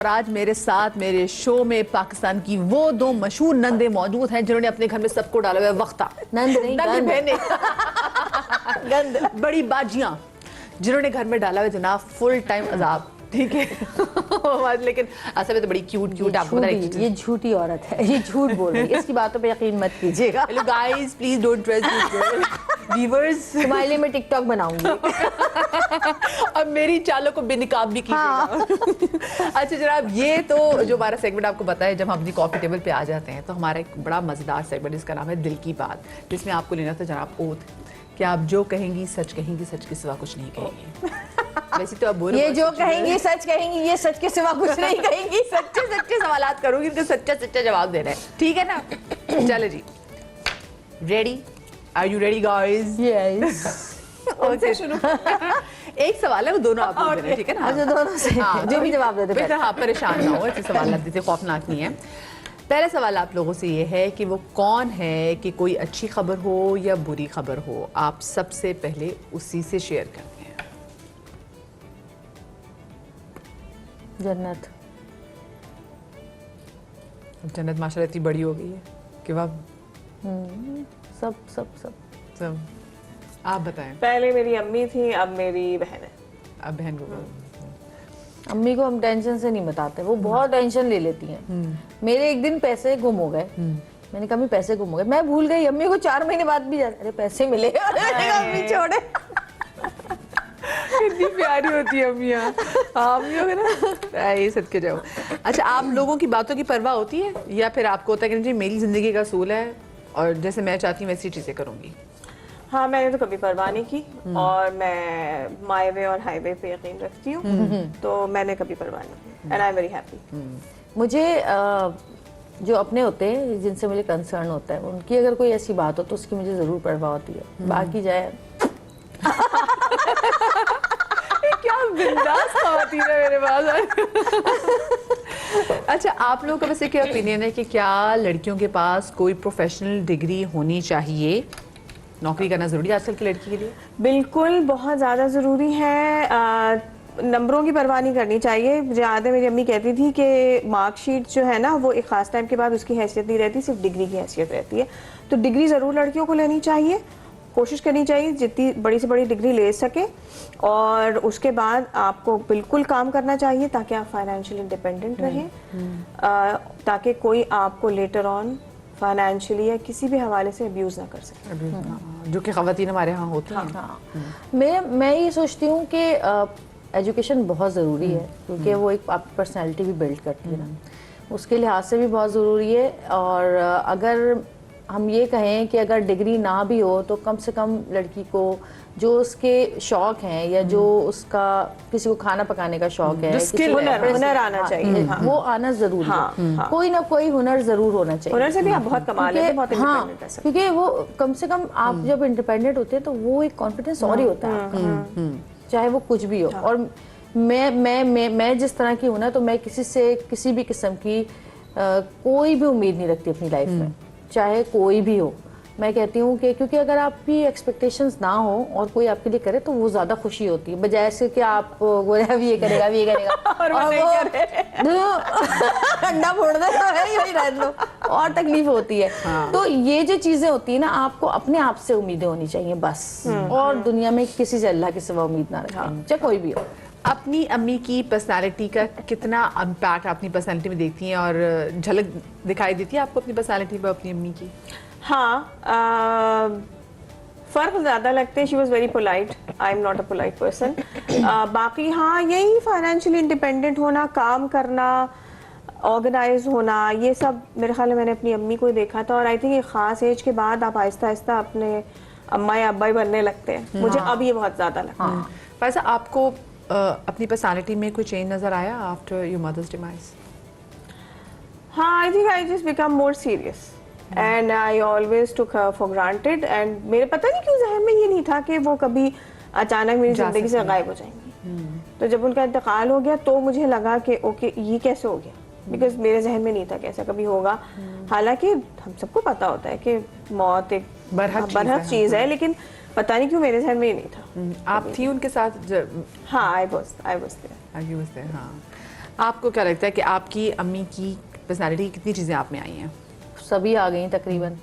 और आज मेरे साथ मेरे शो में पाकिस्तान की वो दो मशहूर नंदे मौजूद हैं जिन्होंने अपने घर में सबको डाला हुआ है वक्ता। नंद नहीं, बहने गंद। बड़ी बाजियां जिन्होंने घर में डाला हुआ है जनाब फुल टाइम अजाब। ठीक है लेकिन असल में तो बड़ी क्यूट क्यूट आपको पता है ये झूठी औरत है, ये झूठ बोल रही है, इसकी बातों पे यकीन मत कीजिएगा। Hello guys, please don't trust viewers. तुम्हारे लिए मैं टिकटॉक बनाऊंगी। अब मेरी चालों को बेनिकाब भी कीजिएगा। अच्छा जनाब, ये तो जो हमारा सेगमेंट आपको पता है, जब हम अपनी कॉफी टेबल पे आ जाते हैं तो हमारा एक बड़ा मजेदार सेगमेंट जिसका नाम है दिल की बात, जिसमें आपको लेना था जनाब ओथ कि आप जो कहेंगी, सच के सिवा कुछ नहीं कहेंगी। वैसे तो अब ये जो कहेंगी सच कहेंगी, ये सच के सिवा कुछ नहीं कहेंगी। सच्चे सवालात करूंगी, इनका सच्चा जवाब देना है, ठीक है ना? चलो जी, ready? Are you ready guys? Yes. Okay शुरू। एक सवाल है, वो दोनों आप लोग देना, ठीक है ना? अच्छा, दोनों से जो भी जवाब देते हैं। हाँ, परेशान ना हो, ऐसे सवाल दीजिए, खौफनाक नहीं है। पहला सवाल आप लोगों से ये है कि वो कौन है कि कोई अच्छी खबर हो या बुरी खबर हो, आप सबसे पहले उसी से शेयर करते हैं। जन्नत। जन्नत माशाल्लाह इतनी बड़ी हो गई है कि वाह। सब सब सब सब आप बताएं। पहले मेरी अम्मी थी, अब मेरी बहन है। अब बहन को अम्मी को हम टेंशन से नहीं बताते, वो बहुत टेंशन ले लेती हैं। मेरे एक दिन पैसे गुम हो गए, मैंने कहा पैसे गुम हो गए, मैं भूल गई। अम्मी को 4 महीने बाद भी अरे पैसे मिले, अम्मी छोड़े। इतनी प्यारी होती है अम्मियाँ। अम्मियों के ना ये सदके जाओ। अच्छा, आप लोगों की बातों की परवाह होती है या फिर आपको होता है कि जी मेरी जिंदगी का असूल है और जैसे मैं चाहती हूँ वैसी चीजें करूंगी? हाँ, मैंने तो कभी परवाह नहीं की और मैं माई वे और हाईवे पे यकीन रखती हूँ, तो मैंने कभी परवाह नहीं की and I am very happy. मुझे जो अपने होते हैं, जिनसे मुझे कंसर्न होता है, उनकी अगर कोई ऐसी बात हो तो उसकी मुझे जरूर परवाह होती है। बाकी जाए क्या बिंदास खवातीन है मेरे पास। अच्छा, आप लोगों का वैसे क्या ओपिनियन है कि क्या लड़कियों के पास कोई प्रोफेशनल डिग्री होनी चाहिए? नौकरी करना जरूरी है आजकल की लड़की के लिए? बिल्कुल, बहुत ज़्यादा ज़रूरी है। नंबरों की परवाह नहीं करनी चाहिए। मुझे याद है मेरी अम्मी कहती थी कि मार्कशीट जो है ना, वो एक ख़ास टाइम के बाद उसकी हैसियत नहीं रहती, सिर्फ डिग्री की हैसियत रहती है। तो डिग्री ज़रूर लड़कियों को लेनी चाहिए, कोशिश करनी चाहिए जितनी बड़ी से बड़ी डिग्री ले सके, और उसके बाद आपको बिल्कुल काम करना चाहिए ताकि आप फाइनेंशियली इंडिपेंडेंट रहें, ताकि कोई आपको लेटर ऑन फाइनेंशियली या किसी भी हवाले से अब्यूज ना कर सके, जो कि खवातीन हमारे यहाँ होती हैं। हाँ। मैं ये सोचती हूँ कि एजुकेशन बहुत ज़रूरी है, क्योंकि वो एक आपकी पर्सनैलिटी भी बिल्ड करती है ना, उसके लिहाज से भी बहुत ज़रूरी है। और अगर हम ये कहें कि अगर डिग्री ना भी हो तो कम से कम लड़की को जो उसके शौक हैं या जो उसका किसी को खाना पकाने का शौक है, हुनर आना चाहिए, वो आना जरूरी है। कोई ना कोई हुनर जरूर होना चाहिए। हुनर से भी आप बहुत कमा लेते हैं, बहुत इंडिपेंडेंट है। क्योंकि वो कम से कम आप जब इंडिपेंडेंट होते हैं तो वो एक कॉन्फिडेंस और ही होता है आपका, चाहे वो कुछ भी हो। और मैं जिस तरह की हूँ ना, तो मैं किसी से किसी भी किस्म की कोई भी उम्मीद नहीं रखती अपनी लाइफ में, चाहे कोई भी हो। मैं कहती हूँ कि क्योंकि अगर आपकी एक्सपेक्टेशंस ना हो और कोई आपके लिए करे तो वो ज्यादा खुशी होती है, बजाय से कि आप बोले अभी ये करेगा अभी ये करेगा और अंडा फोड़ दे यही रह लो, और तकलीफ होती है। हाँ। तो ये जो चीजें होती है ना, आपको अपने आप से उम्मीदें होनी चाहिए बस, और दुनिया में किसी से अल्लाह के सिवा उम्मीद ना रखें, चाहे कोई भी हो। अपनी अम्मी की पर्सनालिटी का कितना इम्पैक्ट अपनी पर्सनालिटी में देखती हैं और झलक दिखाई देती है आपको अपनी पर्सनालिटी पर अपनी अम्मी की? हाँ, फ़र्क ज़्यादा लगते हैं। She was very polite, I am not a polite person. बाकी हाँ, यही फाइनेंशियली इंडिपेंडेंट होना, काम करना, ऑर्गेनाइज होना, ये सब मेरे ख्याल में मैंने अपनी अम्मी को ही देखा था। और आई थिंक एक ख़ास एज के बाद आप आहिस्ता आहिस्ता अपने अम्मा या अब्बा ही बनने लगते हैं। मुझे अब ये बहुत ज़्यादा लगता है। वैसे आपको अपनी पर्सनालिटी में कोई चेंज नज़र आया आफ्टर योर मदर्स डिमाइज? हाँ, I think I just become more serious and I always took her for granted. And मेरे पता नहीं क्यों जहन में ये नहीं था कि वो कभी अचानक मेरी जिंदगी से गायब हो जाएंगी। तो जब उनका इंतकाल हो गया तो मुझे लगा कि ओके, ये कैसे हो गया, बिकॉज मेरे जहन में नहीं था कि ऐसा कभी होगा। हालांकि हम सबको पता होता है कि मौत एक बरहक चीज है, लेकिन पता नहीं क्यों मेरे जहन में ही नहीं था। आप थी उनके साथ? हाँ, आई वाज देयर। हाँ। आपको क्या लगता है कि आपकी अम्मी की पर्सनालिटी की कितनी चीज़ें आप में आई हैं? सभी आ गई तकरीबन।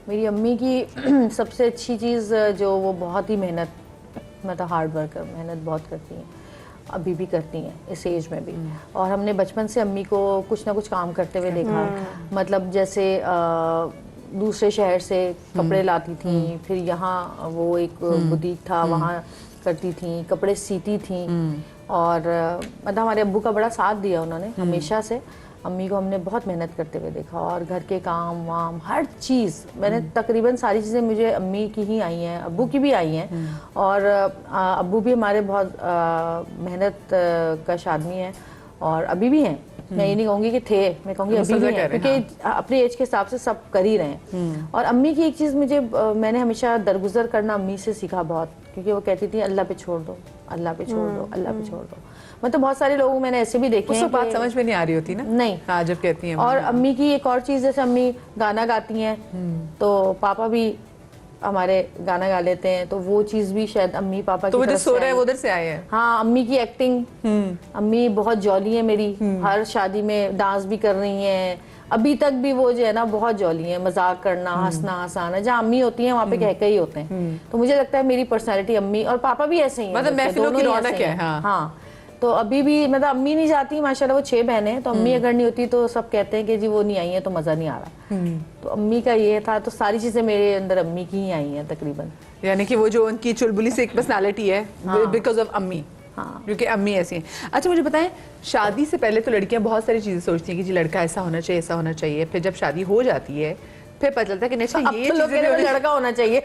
मेरी अम्मी की सबसे अच्छी चीज़ जो वो बहुत ही मेहनत, मतलब हार्ड वर्कर, मेहनत बहुत करती हैं, अभी भी करती हैं इस एज में भी। और हमने बचपन से अम्मी को कुछ ना कुछ काम करते हुए देखा। मतलब जैसे दूसरे शहर से कपड़े लाती थी, फिर यहाँ वो एक बुटीक था, वहाँ करती थी, कपड़े सीती थी। और मतलब हमारे अब्बू का बड़ा साथ दिया उन्होंने हमेशा से। अम्मी को हमने बहुत मेहनत करते हुए देखा, और घर के काम वाम हर चीज़ मैंने तकरीबन सारी चीज़ें मुझे अम्मी की ही आई हैं, अब्बू की भी आई हैं। और अब्बू भी हमारे बहुत मेहनत कश आदमी हैं, और अभी भी हैं। मैं ये नहीं कहूँगी कि थे, मैं कहूँगी अभी भी हैं, क्योंकि अपने एज के हिसाब से सब कर ही रहे हैं। और अम्मी की एक चीज़ मुझे, मैंने हमेशा दरगुजर करना अम्मी से सीखा बहुत, क्योंकि वो कहती थी अल्लाह पे छोड़ दो, अल्लाह पे छोड़ दो, अल्लाह पे छोड़ दो। मतलब बहुत सारे लोग मैंने ऐसे भी देखे हैं, बात समझ में नहीं आ रही होती ना। नहीं, हाँ, जब कहती हैं। और अम्मी की एक और चीज़, जैसे अम्मी गाना गाती हैं, तो पापा भी हमारे गाना गा लेते हैं, तो वो चीज़ भी शायद अम्मी पापा तो की वो जो तरफ सो से रहे हैं आई। वो उधर से आए हैं। हाँ, अम्मी की एक्टिंग, अम्मी बहुत जॉली है मेरी, हर शादी में डांस भी कर रही हैं, अभी तक भी वो जो है ना बहुत जॉली है, मजाक करना, हंसना हंसाना, जहाँ अम्मी होती हैं वहाँ पे कह ही होते हैं। तो मुझे लगता है मेरी पर्सनैलिटी, अम्मी और पापा भी ऐसे ही हैं, मतलब महफिलों की रौनक है। हाँ, तो अभी भी मतलब अम्मी नहीं जाती, माशाल्लाह वो 6 बहनें हैं, तो अम्मी अगर नहीं होती तो सब कहते हैं कि जी वो नहीं आई है तो मजा नहीं आ रहा। तो अम्मी का ये था, तो सारी चीजें मेरे अंदर अम्मी की ही आई हैं तकरीबन। यानी कि वो जो उनकी चुलबुली से एक पर्सनालिटी है, बिकॉज ऑफ अम्मी। हाँ, क्योंकि अम्मी ऐसी हैं। अच्छा, मुझे बताएं, शादी से पहले तो लड़कियां बहुत सारी चीजें सोचती हैं कि जी लड़का ऐसा होना चाहिए, ऐसा होना चाहिए। फिर जब शादी हो जाती है फिर पता चलता है कि नहीं, ये लोग लड़का होना चाहिए।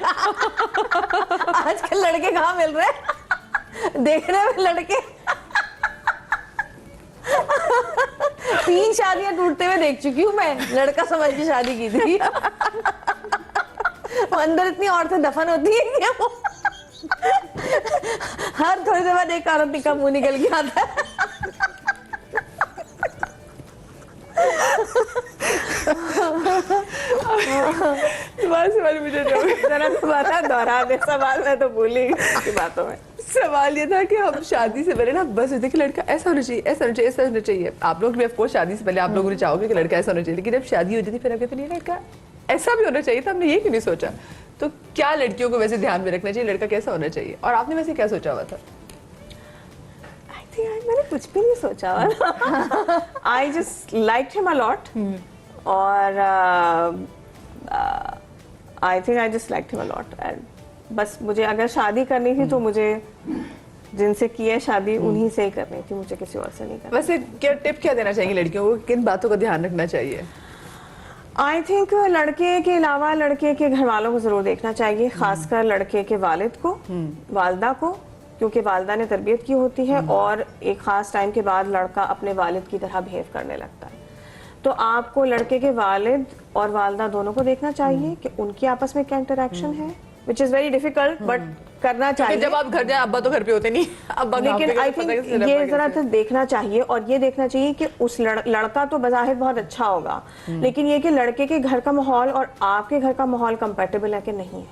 आजकल लड़के कहाँ मिल रहे हैं, देखने में लड़के 3 शादियां टूटते हुए देख चुकी हूँ मैं, लड़का समझ के शादी की थी। वो अंदर इतनी औरतें दफन होती है कि वो हर थोड़ी देर बाद एक औरत का मुंह निकल के आता है। मुझे जरा दोबारा दोहरा दे सवाल, मैं तो भूल ही गई बातों में। सवाल ये था कि हम शादी से पहले ना बस देखिए लड़का ऐसा होना चाहिए, ऐसा होना चाहिए, ऐसा होना चाहिए। आप लोग भी ऑफ कोर्स शादी से पहले आप लोगों ने चाहोगे कि लड़का ऐसा होना चाहिए, लेकिन जब शादी हो जाती फिर आप कहते नहीं लड़का ऐसा भी होना चाहिए था, हमने ये क्यों नहीं सोचा। तो क्या लड़कियों को वैसे ध्यान में रखना चाहिए, लड़का कैसा होना चाहिए, और आपने वैसे क्या सोचा हुआ था? मैंने कुछ भी नहीं सोचा हुआ। I just liked him a lot, और I think I just liked him a lot. बस मुझे अगर शादी करनी थी तो मुझे जिनसे की है शादी उन्हीं से ही करनी थी, मुझे किसी और से नहीं करनी। वैसे क्या टिप क्या देना चाहेंगे लड़कियों को, किन बातों का ध्यान रखना चाहिए? आई थिंक लड़के के अलावा लड़के के घर वालों को जरूर देखना चाहिए, खासकर लड़के के वालिद को, वालदा को, क्योंकि वालदा ने तरबियत की होती है और एक खास टाइम के बाद लड़का अपने वालिद की तरह बिहेव करने लगता है। तो आपको लड़के के वालिद और वालदा दोनों को देखना चाहिए कि उनकी आपस में क्या इंटरेक्शन है, which is very difficult but करना चाहिए। जब आप घर जाए अब्बा तो घर पे होते नहीं, अब्बा लेकिन आई थिंक ये जरा तो देखना चाहिए, और ये देखना चाहिए कि उस लड़का तो बज़ाहिर बहुत अच्छा होगा, लेकिन ये कि लड़के के घर का माहौल और आपके घर का माहौल कंपैटिबल है कि नहीं है,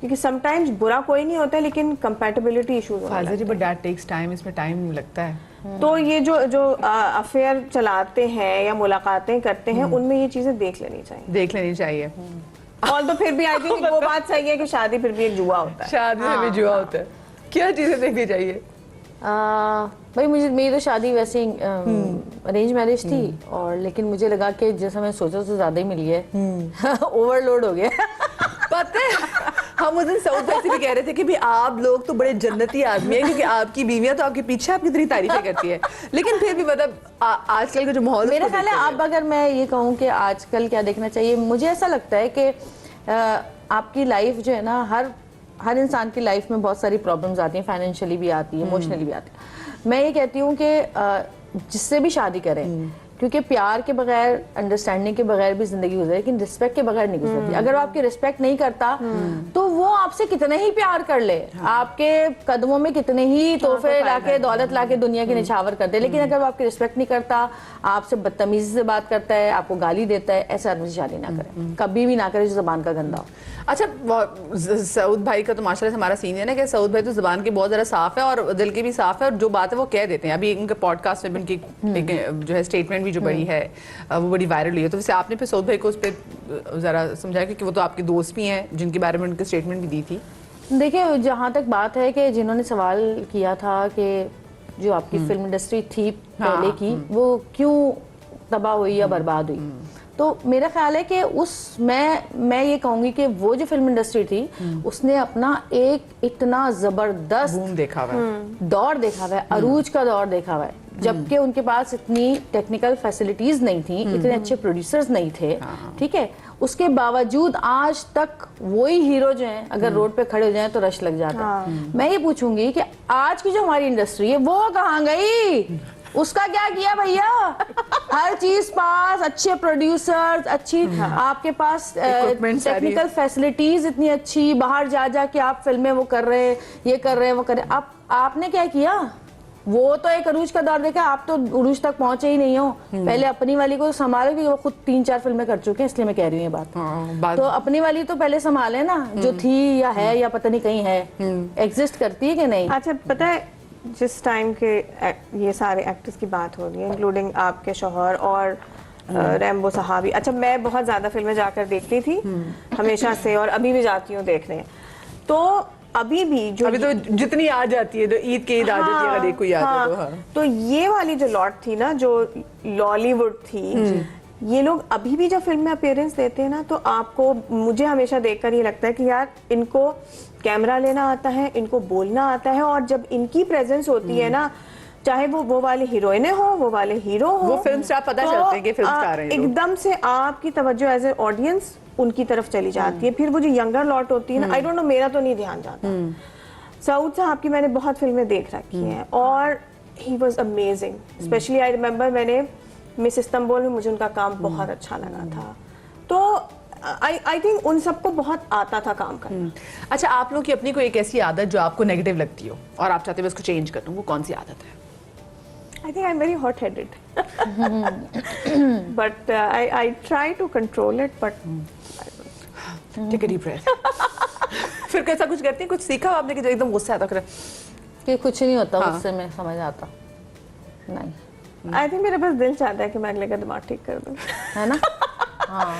क्योंकि समटाइम्स बुरा कोई नहीं होता है लेकिन कंपैटिबिलिटी इश्यूज होते हैं। बट दैट टेक्स टाइम, इसमें टाइम लगता है। तो ये जो अफेयर चलाते हैं या मुलाकातें करते हैं उनमें ये चीजें देख लेनी चाहिए। और तो फिर भी आई थिंक वो बात सही है कि शादी फिर भी एक जुआ होता है। शादी में भी जुआ होता है। क्या चीजें देखनी चाहिए? भाई मेरी तो शादी वैसे अरेंज मैरिज थी, और लेकिन मुझे लगा कि जैसा मैं सोचा उससे ज्यादा ही मिली है। ओवरलोड हो गया। पता है हम उस दिन सऊद वैसे भी कह रहे थे कि भी आप लोग तो बड़े जन्नती आदमी हैं, क्योंकि आपकी बीवियां तो आपके पीछे आपकी इतनी तारीफें करती है, लेकिन फिर भी मतलब आजकल का जो माहौल, मेरा ख्याल है अब अगर मैं ये कहूँ कि आजकल क्या देखना चाहिए, मुझे ऐसा लगता है कि आपकी लाइफ जो है ना, हर इंसान की लाइफ में बहुत सारी प्रॉब्लम्स आती हैं, फाइनेंशियली भी आती है, इमोशनली भी आती है। मैं ये कहती हूँ कि जिससे भी शादी करें, क्योंकि प्यार के बगैर, अंडरस्टैंडिंग के बगैर भी जिंदगी गुजरे, लेकिन रिस्पेक्ट के बगैर नहीं गुजरती। अगर वो आपकी रिस्पेक्ट नहीं करता तो वो आपसे कितने ही प्यार कर ले, आपके कदमों में कितने ही तोहफे लाके, दौलत लाके दुनिया के निछावर कर दे, लेकिन अगर वो आपकी रिस्पेक्ट नहीं करता, आपसे बदतमीजी से बात करता है, आपको गाली देता है, ऐसे आदमी से शादी ना करें, कभी भी ना करें जो जबान का गंदा हो। अच्छा, सऊद भाई का तो माशाल्लाह से हमारा सीन है ना कि सऊद भाई तो जुबान के बहुत ज़रा साफ है और दिल के भी साफ है, और जो बात है वो कह देते हैं। अभी उनके पॉडकास्ट में भी उनकी एक जो है स्टेटमेंट भी जो बड़ी है वो बड़ी वायरल हुई है। तो वैसे आपने फिर सऊद भाई को उस पर ज़रा समझाया, क्योंकि वो तो आपके दोस्त भी हैं जिनके बारे में उनकी स्टेटमेंट भी दी थी। देखिए, जहाँ तक बात है कि जिन्होंने सवाल किया था कि जो आपकी फिल्म इंडस्ट्री थी पहले की, वो क्यों तबाह हुई या बर्बाद हुई, तो मेरा ख्याल है कि मैं ये कहूंगी कि वो जो फिल्म इंडस्ट्री थी उसने अपना एक इतना जबरदस्त बूम देखा हुआ है, दौर देखा हुआ है, अरूज का दौर देखा हुआ है, जबकि उनके पास इतनी टेक्निकल फैसिलिटीज नहीं थी, इतने अच्छे प्रोड्यूसर्स नहीं थे, ठीक है। उसके बावजूद आज तक वही हीरो जो हैं अगर रोड पे खड़े हो जाएं तो रश लग जाता है। मैं ये पूछूंगी कि आज की जो हमारी इंडस्ट्री है वो कहाँ गई, उसका क्या किया भैया? हर चीज पास, अच्छे प्रोड्यूसर्स, अच्छी आपके पास टेक्निकल फैसिलिटीज इतनी अच्छी, बाहर जा जा के आप फिल्में वो कर रहे हैं, ये कर रहे हैं, वो कर रहे हैं। आपने क्या किया? वो तो एक अरूज का दौर देखा, आप तो अरूज तक पहुंचे ही नहीं हो। पहले अपनी वाली को संभालो, क्योंकि वो खुद 3-4 फिल्में कर चुके हैं, इसलिए मैं कह रही हूँ ये बात। तो अपनी वाली तो पहले संभाले ना, जो थी या है या पता नहीं कहीं है, एग्जिस्ट करती है कि नहीं। अच्छा, पता है जिस टाइम के ये सारे एक्टर्स की बात हो रही है, इंक्लूडिंग आपके शौहर और रैम्बो साहब, अच्छा मैं बहुत ज्यादा फिल्में जाकर देखती थी हमेशा से, और अभी भी जाती हूँ देखने। तो अभी भी जो अभी तो जितनी आ जाती है, जो ईद के ईद आ जाती है, अगर एक कोई याद है तो। हाँ। तो ये वाली जो लॉट थी ना, जो लॉलीवुड थी, ये लोग अभी भी जब फिल्म में अपीयरेंस देते हैं ना, तो आपको, मुझे हमेशा देखकर ये लगता है कि यार इनको कैमरा लेना आता है, इनको बोलना आता है, और जब इनकी प्रेजेंस होती है ना, चाहे वो वाले हीरोइने हो, वो वाले हीरो हो, वो फिल्म स्टार पता चलते हैं कि फिल्म स्टार हैं, एकदम से आपकी तवज्जो एज ए ऑडियंस उनकी तरफ चली जाती है। फिर वो जो यंगर लॉट होती है ना, आई डोंट नो, मेरा तो नहीं ध्यान जाता। सऊद साहब की मैंने बहुत फिल्में देख रखी हैं और he was amazing. Specially I remember मैंने मिस इस्तांबुल में मुझे उनका काम बहुत अच्छा लगा था। तो आई थिंक उन सबको बहुत आता था काम करना। अच्छा, आप लोगों की अपनी कोई एक ऐसी आदत जो आपको नेगेटिव लगती हो और आप चाहते हो उसको चेंज कर दूं, वो कौन सी आदत है? I think I'm very hot-headed, but I try to control it, but Take a deep breath. फिर कैसा कुछ करती हैं? कुछ सीखा आपने कि जो एकदम गुस्सा आता है? कि कुछ नहीं होता उससे, मैं समझ आता नहीं। I think मेरा बस दिल चाहता है कि मैं अगले का दिमाग ठीक कर दूं, है ना। हाँ।